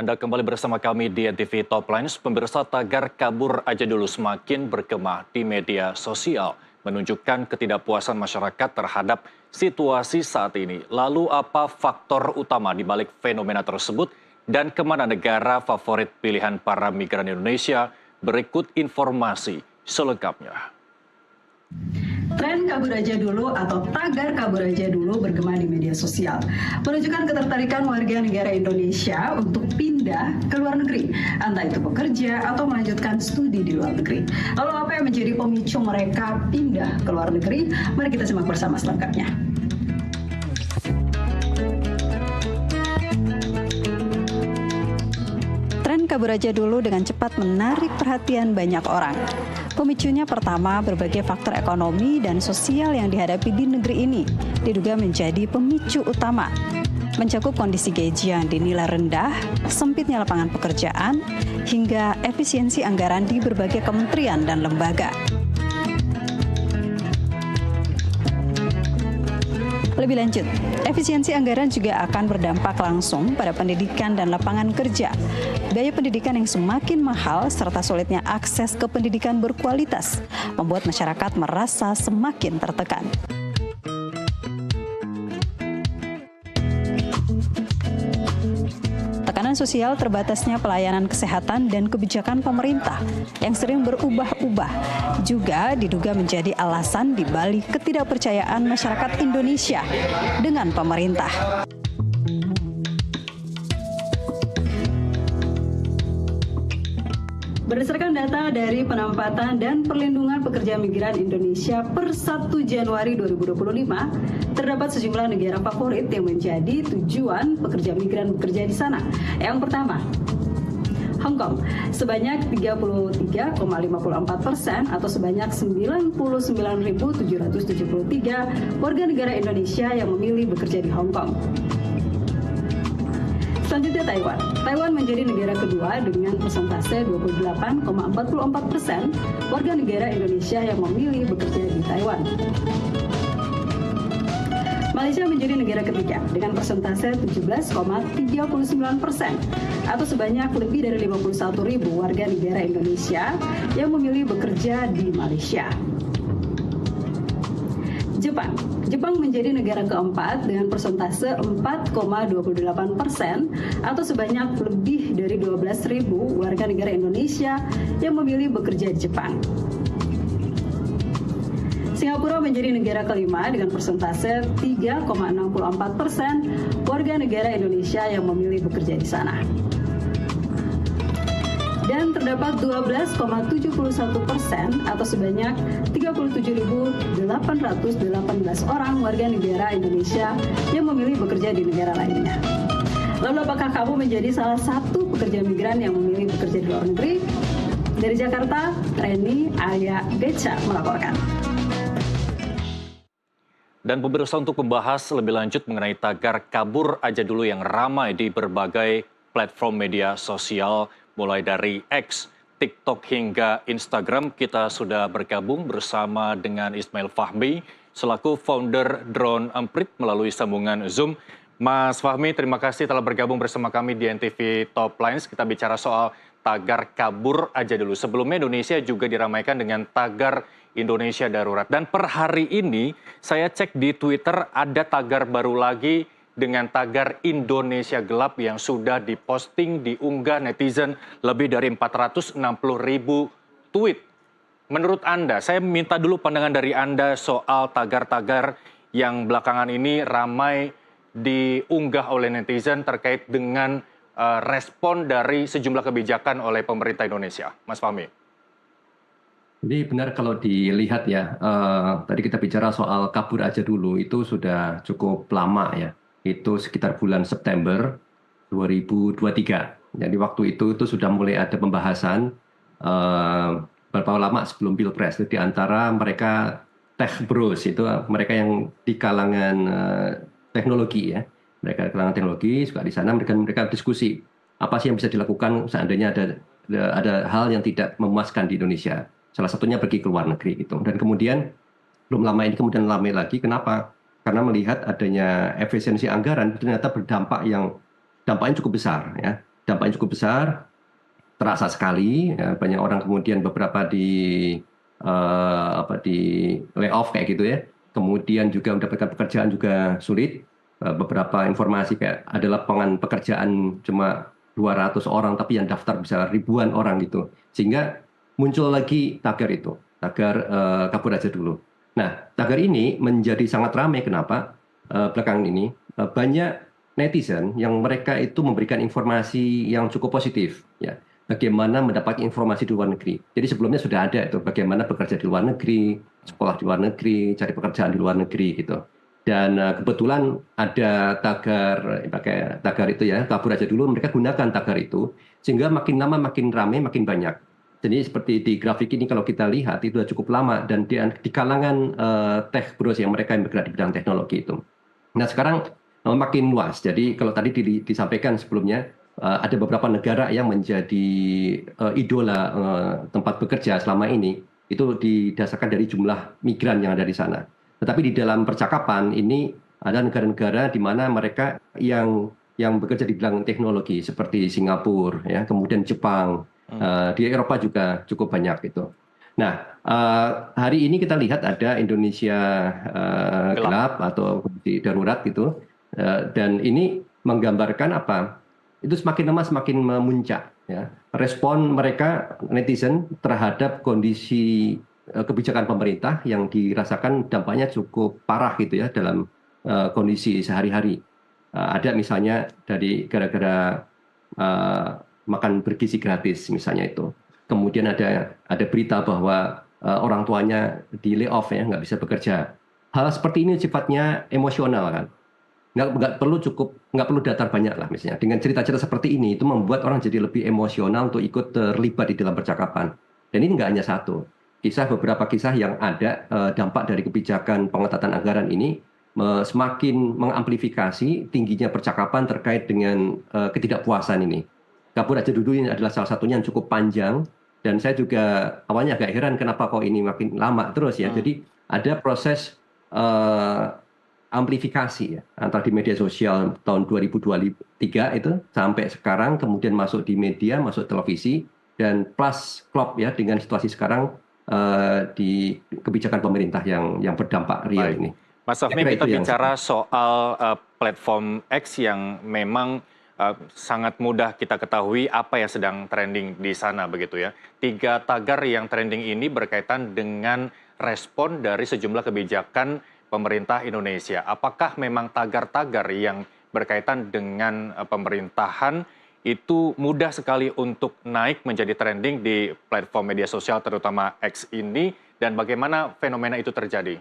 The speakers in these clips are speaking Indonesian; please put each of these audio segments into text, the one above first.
Anda kembali bersama kami di NTV Top Lines. Pemirsa, tagar kabur aja dulu semakin bergema di media sosial, menunjukkan ketidakpuasan masyarakat terhadap situasi saat ini. Lalu apa faktor utama di balik fenomena tersebut dan kemana negara favorit pilihan para migran Indonesia? Berikut informasi selengkapnya. Tren kabur aja dulu atau tagar kabur aja dulu bergema di media sosial, menunjukkan ketertarikan warga negara Indonesia untuk pindah ke luar negeri, entah itu bekerja atau melanjutkan studi di luar negeri. Lalu apa yang menjadi pemicu mereka pindah ke luar negeri? Mari kita simak bersama selengkapnya. Tren kabur aja dulu dengan cepat menarik perhatian banyak orang. Pemicunya pertama, berbagai faktor ekonomi dan sosial yang dihadapi di negeri ini diduga menjadi pemicu utama. Mencakup kondisi gaji yang dinilai rendah, sempitnya lapangan pekerjaan, hingga efisiensi anggaran di berbagai kementerian dan lembaga. Lebih lanjut, efisiensi anggaran juga akan berdampak langsung pada pendidikan dan lapangan kerja. Biaya pendidikan yang semakin mahal serta sulitnya akses ke pendidikan berkualitas membuat masyarakat merasa semakin tertekan. Tekanan sosial, terbatasnya pelayanan kesehatan dan kebijakan pemerintah yang sering berubah-ubah juga diduga menjadi alasan di balik ketidakpercayaan masyarakat Indonesia dengan pemerintah. Berdasarkan data dari Penempatan dan Perlindungan Pekerja Migran Indonesia per 1 Januari 2025, terdapat sejumlah negara favorit yang menjadi tujuan pekerja migran bekerja di sana. Yang pertama, Hong Kong sebanyak 33,54% atau sebanyak 99.773 warga negara Indonesia yang memilih bekerja di Hong Kong. Selanjutnya Taiwan. Taiwan menjadi negara kedua dengan persentase 28,44% warga negara Indonesia yang memilih bekerja di Taiwan. Malaysia menjadi negara ketiga dengan persentase 17,39% atau sebanyak lebih dari 51.000 warga negara Indonesia yang memilih bekerja di Malaysia. Jepang menjadi negara keempat dengan persentase 4,28% atau sebanyak lebih dari 12.000 warga negara Indonesia yang memilih bekerja di Jepang. Singapura menjadi negara kelima dengan persentase 3,64% warga negara Indonesia yang memilih bekerja di sana. Dan terdapat 12,71% atau sebanyak 37.818 orang warga negara Indonesia yang memilih bekerja di negara lainnya. Lalu apakah kamu menjadi salah satu pekerja migran yang memilih bekerja di luar negeri? Dari Jakarta, Reni Arya Beca melaporkan. Dan pemirsa, untuk membahas lebih lanjut mengenai tagar kabur aja dulu yang ramai di berbagai platform media sosial, mulai dari X, TikTok hingga Instagram, kita sudah bergabung bersama dengan Ismail Fahmi selaku founder Drone Emprit melalui sambungan Zoom. Mas Fahmi, terima kasih telah bergabung bersama kami di NTV Top Lines. Kita bicara soal tagar kabur aja dulu. Sebelumnya Indonesia juga diramaikan dengan tagar Indonesia Darurat. Dan per hari ini saya cek di Twitter ada tagar baru lagi dengan tagar Indonesia Gelap yang sudah diposting, diunggah netizen lebih dari 460.000 tweet. Menurut Anda, saya minta dulu pandangan dari Anda soal tagar-tagar yang belakangan ini ramai diunggah oleh netizen terkait dengan respon dari sejumlah kebijakan oleh pemerintah Indonesia. Mas Fahmi. Jadi benar kalau dilihat ya, tadi kita bicara soal kabur aja dulu, itu sudah cukup lama ya. Itu sekitar bulan September 2023. Jadi waktu itu sudah mulai ada pembahasan berapa lama sebelum Pilpres. Di antara mereka tech bros, itu mereka yang di kalangan teknologi ya. Mereka di kalangan teknologi juga di sana mereka diskusi apa sih yang bisa dilakukan seandainya ada hal yang tidak memuaskan di Indonesia. Salah satunya pergi ke luar negeri gitu. Dan kemudian belum lama ini kemudian ramai lagi. Kenapa? Karena melihat adanya efisiensi anggaran ternyata dampaknya cukup besar ya. dampaknya cukup besar, terasa sekali. Ya, banyak orang kemudian beberapa di layoff kayak gitu ya. Kemudian juga mendapatkan pekerjaan juga sulit. Beberapa informasi kayak ada lapangan pekerjaan cuma 200 orang, tapi yang daftar bisa ribuan orang gitu. Sehingga muncul lagi tagar itu, tagar kabur aja dulu. Nah, tagar ini menjadi sangat ramai. Kenapa? Belakangan ini banyak netizen yang mereka itu memberikan informasi yang cukup positif, ya. Bagaimana mendapat informasi di luar negeri. Jadi sebelumnya sudah ada itu bagaimana bekerja di luar negeri, sekolah di luar negeri, cari pekerjaan di luar negeri gitu. Dan kebetulan ada tagar, pakai tagar itu ya, kabur aja dulu. Mereka gunakan tagar itu sehingga makin lama makin ramai, makin banyak. Jadi seperti di grafik ini kalau kita lihat itu sudah cukup lama dan di kalangan tech bros yang mereka yang bergerak di bidang teknologi itu. Nah sekarang makin luas. Jadi kalau tadi disampaikan sebelumnya ada beberapa negara yang menjadi idola tempat bekerja selama ini itu didasarkan dari jumlah migran yang ada di sana. Tetapi di dalam percakapan ini ada negara-negara di mana mereka yang bekerja di bidang teknologi seperti Singapura, ya, kemudian Jepang, di Eropa juga cukup banyak itu. Nah, hari ini kita lihat ada Indonesia gelap atau kondisi darurat gitu, dan ini menggambarkan apa? Itu semakin lama semakin memuncak, ya. Respon mereka netizen terhadap kondisi kebijakan pemerintah yang dirasakan dampaknya cukup parah gitu ya dalam kondisi sehari-hari. Ada misalnya dari gara-gara makan bergizi gratis misalnya itu. Kemudian ada berita bahwa orang tuanya di layoff ya, nggak bisa bekerja. Hal seperti ini sifatnya emosional kan. Nggak perlu datar banyak lah misalnya. Dengan cerita-cerita seperti ini itu membuat orang jadi lebih emosional untuk ikut terlibat di dalam percakapan. Dan ini nggak hanya satu. Beberapa kisah yang ada dampak dari kebijakan pengetatan anggaran ini semakin mengamplifikasi tingginya percakapan terkait dengan ketidakpuasan ini. Kabur aja dulu ini adalah salah satunya yang cukup panjang dan saya juga awalnya agak heran kenapa kok ini makin lama terus ya. Jadi ada proses amplifikasi ya antara di media sosial tahun 2023 itu sampai sekarang, kemudian masuk di media, masuk televisi, dan plus klop ya dengan situasi sekarang di kebijakan pemerintah yang berdampak real ini. Mas Fahmi, kita bicara soal platform X yang memang sangat mudah kita ketahui apa yang sedang trending di sana begitu ya. 3 tagar yang trending ini berkaitan dengan respon dari sejumlah kebijakan pemerintah Indonesia. Apakah memang tagar-tagar yang berkaitan dengan pemerintahan itu mudah sekali untuk naik menjadi trending di platform media sosial terutama X ini, dan bagaimana fenomena itu terjadi?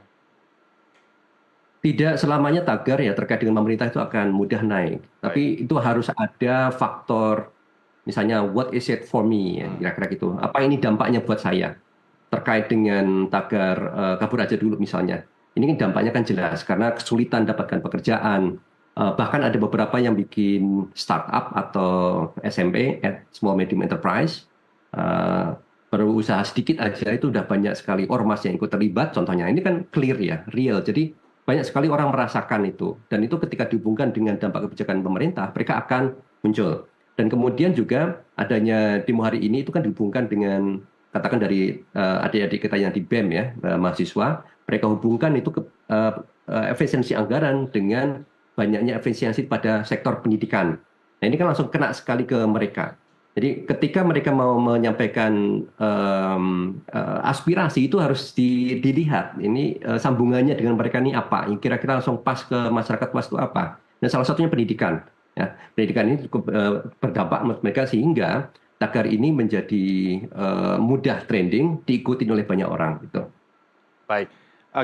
Tidak selamanya tagar ya terkait dengan pemerintah itu akan mudah naik. Tapi itu harus ada faktor, misalnya what is it for me, ya, kira-kira gitu. Apa ini dampaknya buat saya? Terkait dengan tagar kabur aja dulu misalnya. Ini kan dampaknya kan jelas karena kesulitan dapatkan pekerjaan. Bahkan ada beberapa yang bikin startup atau SMP, small medium enterprise, berusaha sedikit aja itu udah banyak sekali ormas yang ikut terlibat. Contohnya ini kan clear ya, real. Jadi banyak sekali orang merasakan itu, dan itu ketika dihubungkan dengan dampak kebijakan pemerintah, mereka akan muncul. Dan kemudian juga adanya demo hari ini itu kan dihubungkan dengan, katakan dari adik-adik kita yang di BEM ya, mahasiswa, mereka hubungkan itu ke efisiensi anggaran dengan banyaknya efisiensi pada sektor pendidikan. Nah ini kan langsung kena sekali ke mereka. Jadi ketika mereka mau menyampaikan aspirasi itu harus dilihat ini sambungannya dengan mereka ini apa, kira-kira langsung pas ke masyarakat luas itu apa. Dan salah satunya pendidikan. Ya, pendidikan ini cukup berdampak menurut mereka sehingga tagar ini menjadi mudah trending, diikuti oleh banyak orang. Gitu. Baik,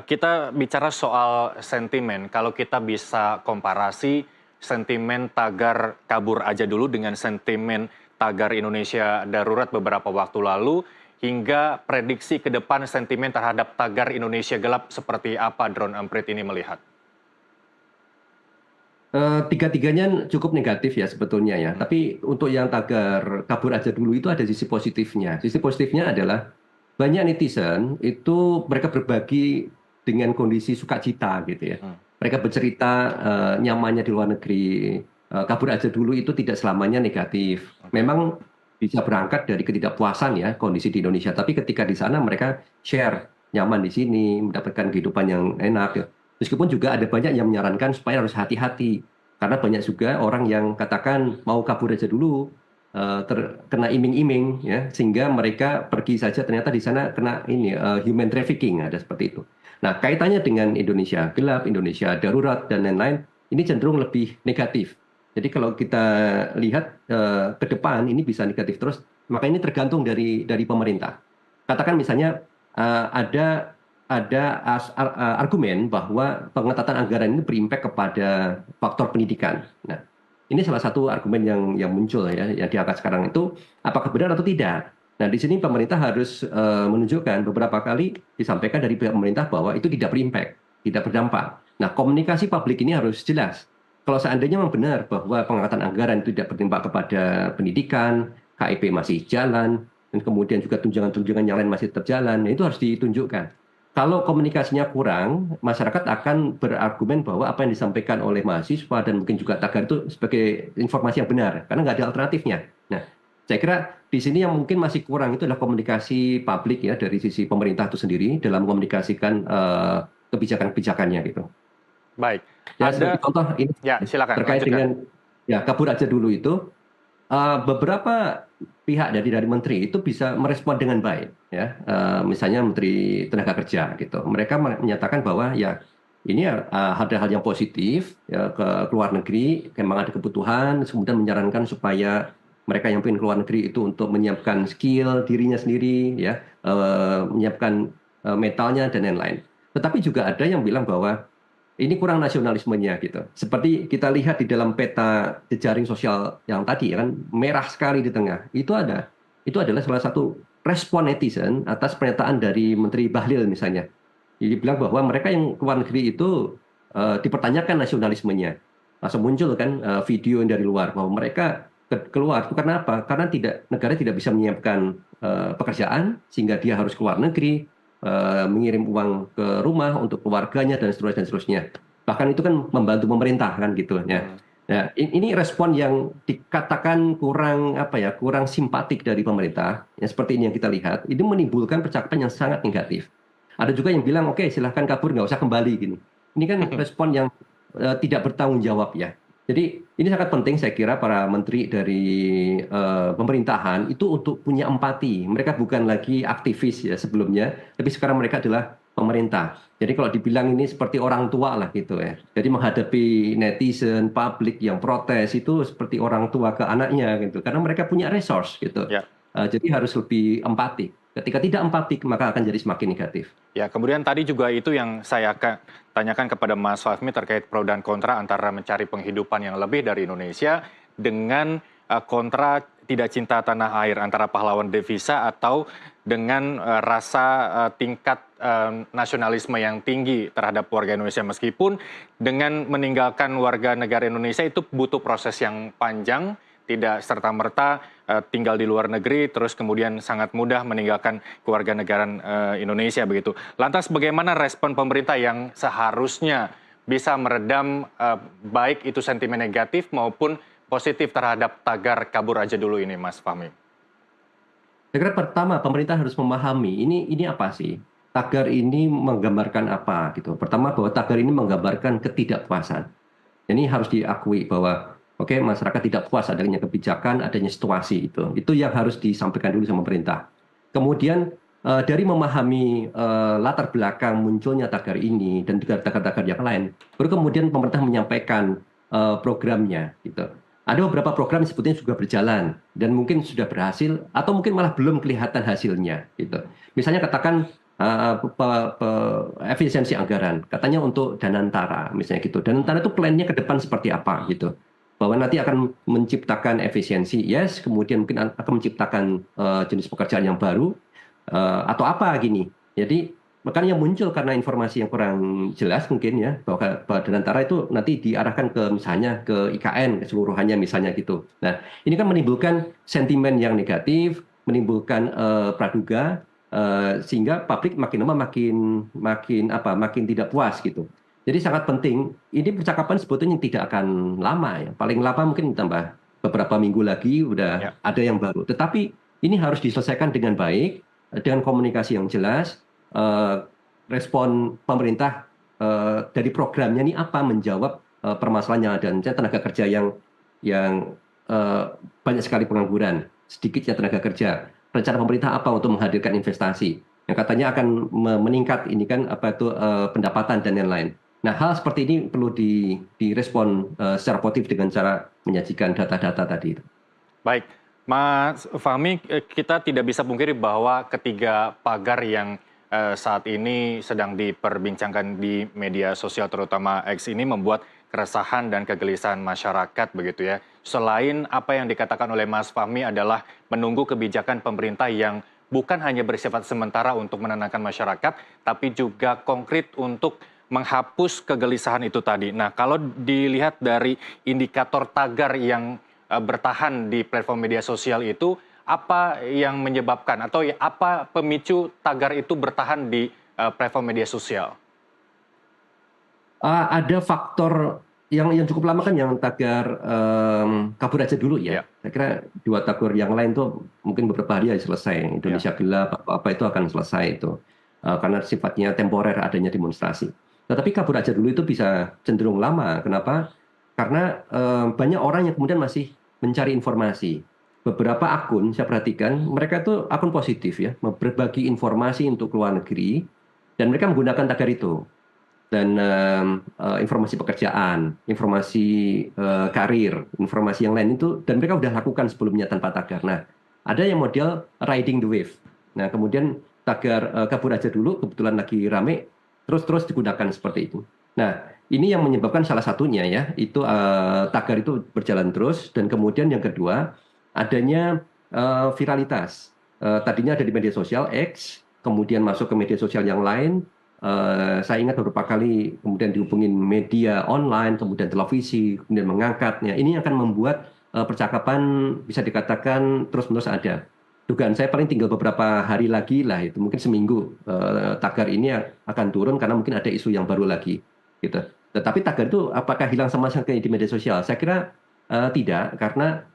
kita bicara soal sentimen. Kalau kita bisa komparasi sentimen tagar kabur aja dulu dengan sentimen tagar Indonesia darurat beberapa waktu lalu, hingga prediksi ke depan sentimen terhadap tagar Indonesia gelap seperti apa Drone Emprit ini melihat? Tiga-tiganya cukup negatif ya sebetulnya ya. Tapi untuk yang tagar kabur aja dulu itu ada sisi positifnya. Sisi positifnya adalah banyak netizen itu mereka berbagi dengan kondisi sukacita gitu ya. Mereka bercerita nyamannya di luar negeri, kabur aja dulu itu tidak selamanya negatif. Memang bisa berangkat dari ketidakpuasan ya kondisi di Indonesia, tapi ketika di sana mereka share nyaman di sini, mendapatkan kehidupan yang enak. Ya. Meskipun juga ada banyak yang menyarankan supaya harus hati-hati, karena banyak juga orang yang katakan mau kabur aja dulu, terkena iming-iming, ya, sehingga mereka pergi saja ternyata di sana kena ini human trafficking ada seperti itu. Nah, kaitannya dengan Indonesia gelap, Indonesia darurat dan lain-lain, ini cenderung lebih negatif. Jadi kalau kita lihat ke depan ini bisa negatif terus, maka ini tergantung dari pemerintah. Katakan misalnya ada argumen bahwa pengetatan anggaran ini berimpact kepada faktor pendidikan. Nah, ini salah satu argumen yang muncul ya, yang diangkat sekarang itu apakah benar atau tidak. Nah, di sini pemerintah harus menunjukkan beberapa kali disampaikan dari pihak pemerintah bahwa itu tidak berimpact, tidak berdampak. Nah, komunikasi publik ini harus jelas. Kalau seandainya memang benar bahwa pengangkatan anggaran itu tidak berdampak kepada pendidikan, KIP masih jalan, dan kemudian juga tunjangan-tunjangan yang lain masih tetap jalan, nah itu harus ditunjukkan. Kalau komunikasinya kurang, masyarakat akan berargumen bahwa apa yang disampaikan oleh mahasiswa dan mungkin juga tagar itu sebagai informasi yang benar, karena nggak ada alternatifnya. Nah, saya kira di sini yang mungkin masih kurang itu adalah komunikasi publik ya dari sisi pemerintah itu sendiri dalam komunikasikan kebijakan-kebijakannya gitu. Baik, Ya, sebagai contoh ini ya silakan terkait lanjutkan. dengan ya kabur aja dulu itu beberapa pihak dari menteri itu bisa merespon dengan baik ya. Misalnya Menteri Tenaga Kerja gitu. Mereka menyatakan bahwa ya ini ada hal yang positif ya ke luar negeri, memang ada kebutuhan, kemudian menyarankan supaya mereka yang ingin keluar negeri itu untuk menyiapkan skill dirinya sendiri ya, menyiapkan mentalnya dan lain-lain. Tetapi juga ada yang bilang bahwa ini kurang nasionalismenya gitu. Seperti kita lihat di dalam peta jejaring sosial yang tadi kan merah sekali di tengah. Itu adalah salah satu respon netizen atas pernyataan dari Menteri Bahlil misalnya. Jadi bilang bahwa mereka yang keluar negeri itu dipertanyakan nasionalismenya. Langsung muncul kan video dari luar bahwa mereka keluar itu karena apa? Karena negara tidak bisa menyiapkan pekerjaan sehingga dia harus keluar negeri, mengirim uang ke rumah untuk keluarganya dan seterusnya. Bahkan itu kan membantu pemerintah kan gitu ya. Nah, ini respon yang dikatakan kurang simpatik dari pemerintah. Ya, seperti ini yang kita lihat, ini menimbulkan percakapan yang sangat negatif. Ada juga yang bilang, oke, silahkan kabur, nggak usah kembali gini. Ini kan respon yang tidak bertanggung jawab ya. Jadi ini sangat penting saya kira para menteri dari pemerintahan itu untuk punya empati. Mereka bukan lagi aktivis ya sebelumnya, tapi sekarang mereka adalah pemerintah. Jadi kalau dibilang ini seperti orang tua lah gitu ya. Jadi menghadapi netizen, publik yang protes itu seperti orang tua ke anaknya gitu. Karena mereka punya resource gitu. Ya. Jadi harus lebih empati. Ketika tidak empatik maka akan jadi semakin negatif. Ya, kemudian tadi juga itu yang saya tanyakan kepada Mas Fahmi terkait pro dan kontra antara mencari penghidupan yang lebih dari Indonesia dengan kontra tidak cinta tanah air, antara pahlawan devisa atau dengan rasa tingkat nasionalisme yang tinggi terhadap warga Indonesia, meskipun dengan meninggalkan warga negara Indonesia itu butuh proses yang panjang, tidak serta-merta tinggal di luar negeri, terus kemudian sangat mudah meninggalkan kewarganegaraan Indonesia begitu. Lantas bagaimana respon pemerintah yang seharusnya bisa meredam baik itu sentimen negatif maupun positif terhadap tagar kabur aja dulu ini, Mas Fahmi? Saya kira pertama pemerintah harus memahami ini apa sih? Tagar ini menggambarkan apa gitu. Pertama bahwa tagar ini menggambarkan ketidakpuasan. Ini harus diakui bahwa oke, masyarakat tidak puas adanya kebijakan, adanya situasi itu. Itu yang harus disampaikan dulu sama pemerintah. Kemudian dari memahami latar belakang munculnya tagar ini dan juga tagar-tagar yang lain, baru kemudian pemerintah menyampaikan programnya gitu. Ada beberapa program sebetulnya juga berjalan dan mungkin sudah berhasil atau mungkin malah belum kelihatan hasilnya gitu. Misalnya katakan efisiensi anggaran, katanya untuk Danantara misalnya gitu. Danantara itu plannya ke depan seperti apa gitu. Bahwa nanti akan menciptakan efisiensi, yes, kemudian mungkin akan menciptakan jenis pekerjaan yang baru atau apa gini. Jadi makanya muncul karena informasi yang kurang jelas mungkin ya bahwa Danantara itu nanti diarahkan ke misalnya ke IKN keseluruhannya misalnya gitu. Nah ini kan menimbulkan sentimen yang negatif, menimbulkan praduga sehingga publik makin lama makin tidak puas gitu. Jadi sangat penting, ini percakapan sebetulnya tidak akan lama ya. Paling lama mungkin tambah beberapa minggu lagi udah Ya. ada yang baru. Tetapi ini harus diselesaikan dengan baik, dengan komunikasi yang jelas, eh, respon pemerintah dari programnya ini apa menjawab permasalahan yang ada. Misalnya tenaga kerja yang banyak sekali pengangguran, sedikitnya tenaga kerja. Rencana pemerintah apa untuk menghadirkan investasi? Yang katanya akan meningkat ini kan apa itu pendapatan dan lain-lain. Nah, hal seperti ini perlu direspon secara positif dengan cara menyajikan data-data tadi. Baik, Mas Fahmi, kita tidak bisa pungkiri bahwa ketiga pagar yang saat ini sedang diperbincangkan di media sosial terutama X ini membuat keresahan dan kegelisahan masyarakat begitu ya. Selain apa yang dikatakan oleh Mas Fahmi adalah menunggu kebijakan pemerintah yang bukan hanya bersifat sementara untuk menenangkan masyarakat, tapi juga konkret untuk menghapus kegelisahan itu tadi. Nah, kalau dilihat dari indikator tagar yang bertahan di platform media sosial itu, apa yang menyebabkan atau apa pemicu tagar itu bertahan di platform media sosial? Ada faktor yang cukup lama kan yang tagar kabur aja dulu ya. Ya, Saya kira 2 tagar yang lain tuh mungkin beberapa hari aja selesai. ya, Indonesia Gelap apa itu akan selesai itu. Karena sifatnya temporer adanya demonstrasi. Tetapi kabur aja dulu itu bisa cenderung lama. Kenapa? Karena banyak orang yang kemudian masih mencari informasi. Beberapa akun saya perhatikan mereka tuh akun positif ya, berbagi informasi untuk luar negeri dan mereka menggunakan tagar itu dan informasi pekerjaan, informasi karir, informasi yang lain itu dan mereka sudah lakukan sebelumnya tanpa tagar. Nah, ada yang model riding the wave. Nah, kemudian tagar kabur aja dulu kebetulan lagi rame terus digunakan seperti itu. Nah, ini yang menyebabkan salah satunya ya, itu tagar itu berjalan terus dan kemudian yang kedua adanya viralitas. Tadinya ada di media sosial X, kemudian masuk ke media sosial yang lain. Saya ingat beberapa kali kemudian dihubungin media online, kemudian televisi, kemudian mengangkatnya. Ini akan membuat percakapan bisa dikatakan terus-menerus ada. Dugaan saya paling tinggal beberapa hari lagi lah, itu mungkin seminggu tagar ini akan turun karena mungkin ada isu yang baru lagi, gitu. Tetapi tagar itu apakah hilang sama sekali di media sosial? Saya kira tidak, karena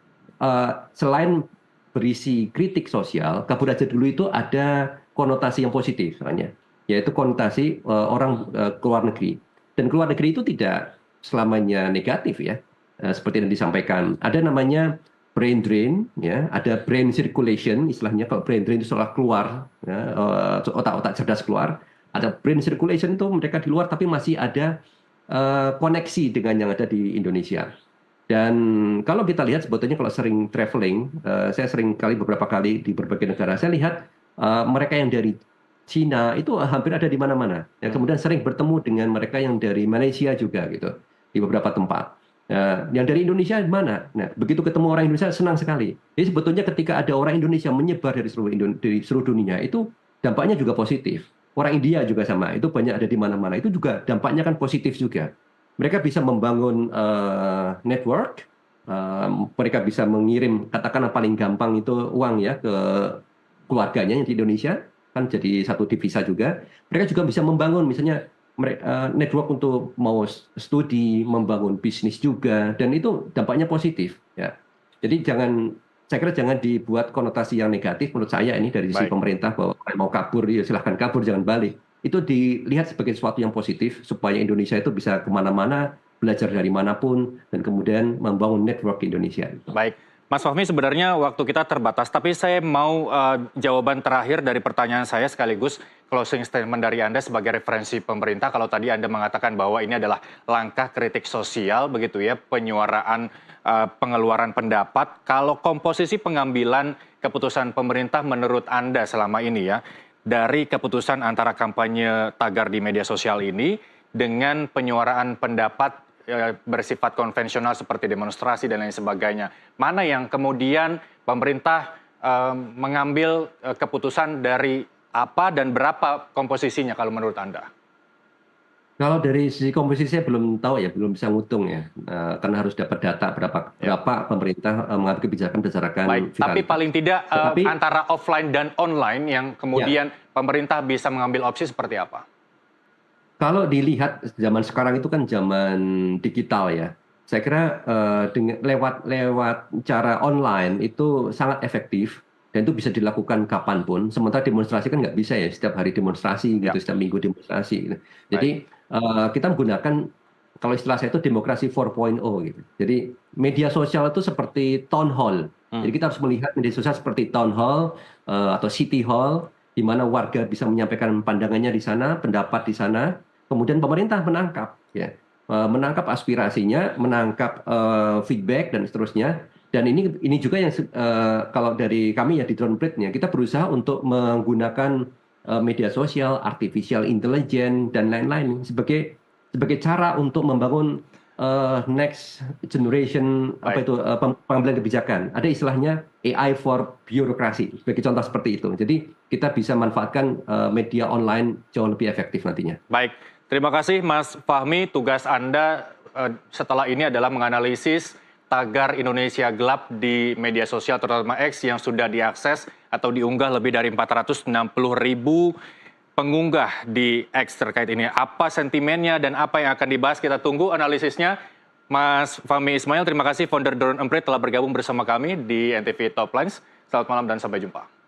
selain berisi kritik sosial, kabur aja dulu itu ada konotasi yang positif, soalnya, yaitu konotasi orang ke luar negeri. Dan ke luar negeri itu tidak selamanya negatif ya, seperti yang disampaikan. Ada namanya brain drain, ya, ada brain circulation, istilahnya kalau brain drain itu seolah keluar, ya, otak-otak cerdas keluar. Ada brain circulation itu mereka di luar tapi masih ada koneksi dengan yang ada di Indonesia. Dan kalau kita lihat sebetulnya kalau sering traveling, saya sering kali beberapa kali di berbagai negara, saya lihat mereka yang dari Cina itu hampir ada di mana-mana. Ya, kemudian sering bertemu dengan mereka yang dari Malaysia juga gitu di beberapa tempat. Yang dari Indonesia di mana? Nah, begitu ketemu orang Indonesia senang sekali. Jadi sebetulnya ketika ada orang Indonesia menyebar dari seluruh dunia itu dampaknya juga positif. Orang India juga sama, itu banyak ada di mana-mana. Itu juga dampaknya kan positif juga. Mereka bisa membangun network, mereka bisa mengirim katakanlah paling gampang itu uang ya ke keluarganya yang di Indonesia kan jadi satu divisa juga. Mereka juga bisa membangun misalnya network untuk mau studi, membangun bisnis juga, dan itu dampaknya positif. Ya. Jadi saya kira jangan dibuat konotasi yang negatif menurut saya ini dari sisi pemerintah bahwa mau kabur, ya silahkan kabur, jangan balik. Itu dilihat sebagai sesuatu yang positif supaya Indonesia itu bisa kemana-mana, belajar dari manapun, dan kemudian membangun network Indonesia. Baik. Mas Fahmi, sebenarnya waktu kita terbatas, tapi saya mau jawaban terakhir dari pertanyaan saya sekaligus closing statement dari Anda sebagai referensi pemerintah. Kalau tadi Anda mengatakan bahwa ini adalah langkah kritik sosial, begitu ya, penyuaraan pengeluaran pendapat. Kalau komposisi pengambilan keputusan pemerintah menurut Anda selama ini ya, dari keputusan antara kampanye tagar di media sosial ini dengan penyuaraan pendapat bersifat konvensional seperti demonstrasi dan lain sebagainya. Mana yang kemudian pemerintah mengambil keputusan dari apa dan berapa komposisinya kalau menurut Anda? Kalau dari sisi komposisi saya belum tahu ya, belum bisa ngitung ya, karena harus dapat data berapa pemerintah mengambil kebijakan berdasarkan Baik, tapi paling tidak antara offline dan online yang kemudian pemerintah bisa mengambil opsi seperti apa? Kalau dilihat zaman sekarang itu kan zaman digital ya. Saya kira lewat cara online itu sangat efektif dan itu bisa dilakukan kapanpun. Sementara demonstrasi kan nggak bisa ya setiap hari demonstrasi gitu, Ya, setiap minggu demonstrasi. Gitu. Jadi baik. kita menggunakan kalau istilah saya itu demokrasi 4.0 gitu. Jadi media sosial itu seperti town hall. Jadi Hmm. kita harus melihat media sosial seperti town hall atau city hall di mana warga bisa menyampaikan pandangannya di sana, pendapat di sana. Kemudian pemerintah menangkap, ya, menangkap aspirasinya, menangkap feedback dan seterusnya. Dan ini juga yang kalau dari kami ya di Drone kita berusaha untuk menggunakan media sosial, artificial intelligence dan lain-lain sebagai cara untuk membangun next generation apa Baik. itu pengambilan kebijakan. Ada istilahnya AI for bureaucracy sebagai contoh seperti itu. Jadi kita bisa manfaatkan media online jauh lebih efektif nantinya. Baik, terima kasih Mas Fahmi. Tugas Anda setelah ini adalah menganalisis tagar Indonesia Gelap di media sosial terutama X yang sudah diakses atau diunggah lebih dari 460.000 pengunggah di X terkait ini. Apa sentimennya dan apa yang akan dibahas, kita tunggu analisisnya. Mas Fahmi Ismail, terima kasih founder Drone Emprit telah bergabung bersama kami di NTV Top Lines. Selamat malam dan sampai jumpa.